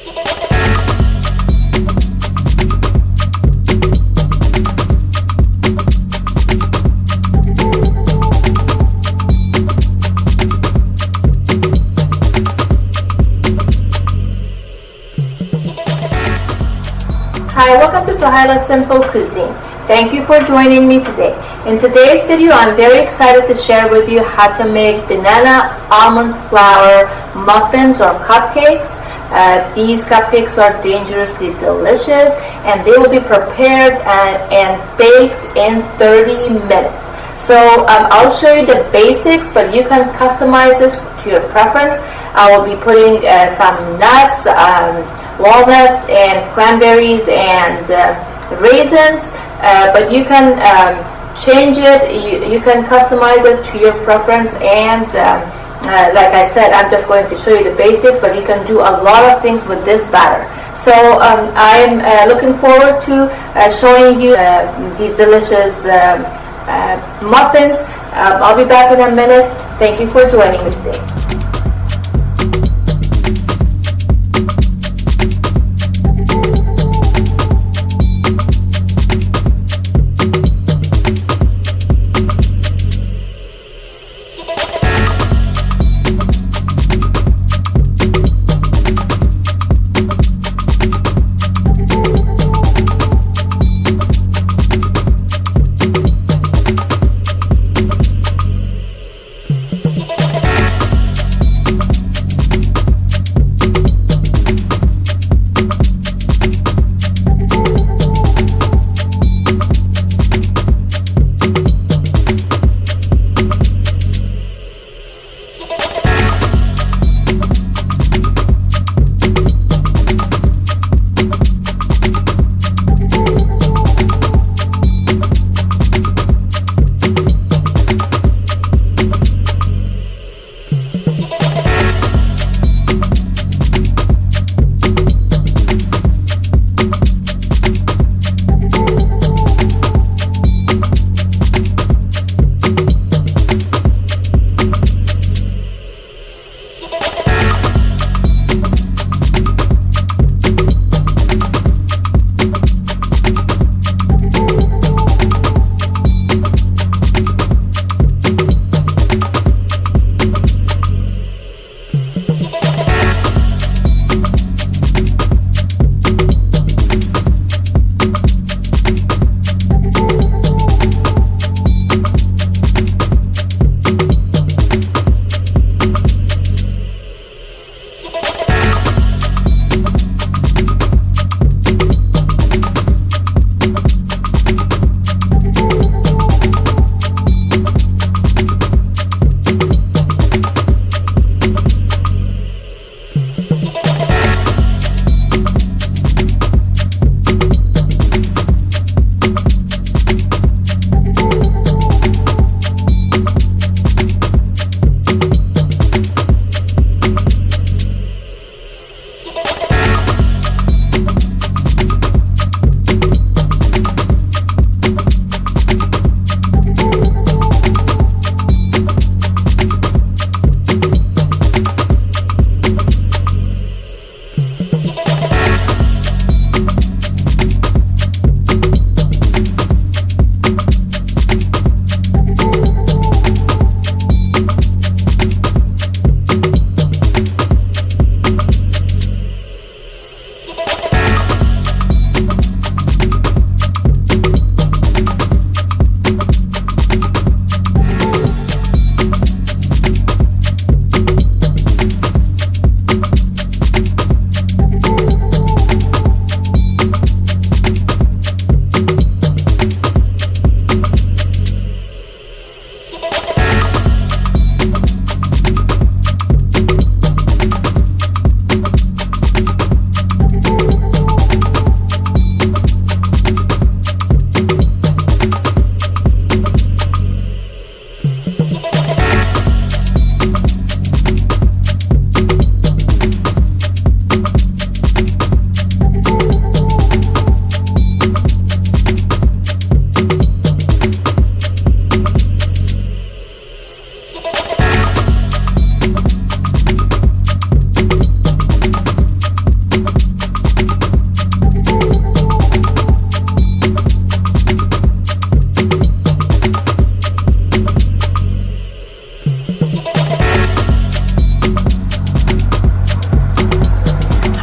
Hi, welcome to Sohaila's Simple Cuisine. Thank you for joining me today. In today's video, I'm very excited to share with you how to make banana almond flour muffins or cupcakes. These cupcakes are dangerously delicious, and they will be prepared and baked in 30 minutes. So I'll show you the basics, but you can customize this to your preference. I will be putting some nuts, walnuts and cranberries and raisins, but you can change it, you can customize it to your preference, and like I said, I'm just going to show you the basics, but you can do a lot of things with this batter. So I'm looking forward to showing you these delicious muffins. I'll be back in a minute. Thank you for joining me today.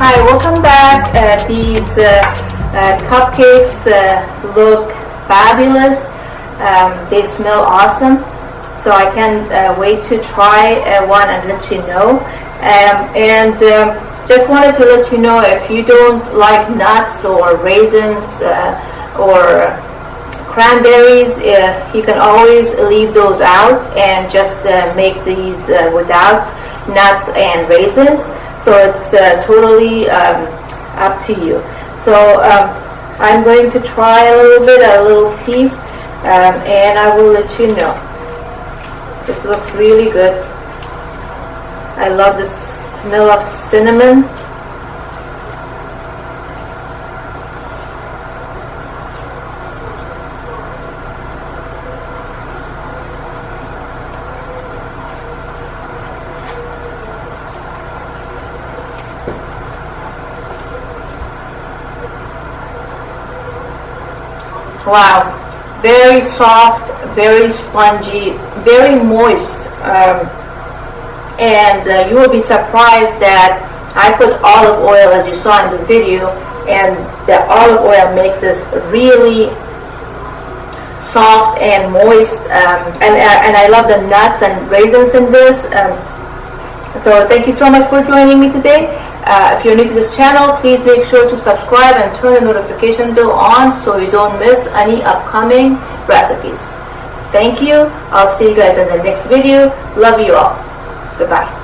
Hi, welcome back. These cupcakes look fabulous. They smell awesome. So I can't wait to try one and let you know. Just wanted to let you know, if you don't like nuts or raisins or cranberries, you can always leave those out and just make these without nuts and raisins. So it's totally up to you. So I'm going to try a little piece, and I will let you know. This looks really good. I love the smell of cinnamon. Wow, very soft, very spongy, very moist, and you will be surprised that I put olive oil, as you saw in the video, and the olive oil makes this really soft and moist, and I love the nuts and raisins in this. So thank you so much for joining me today. If you're new to this channel, please make sure to subscribe and turn the notification bell on so you don't miss any upcoming recipes. Thank you. I'll see you guys in the next video. Love you all. Goodbye.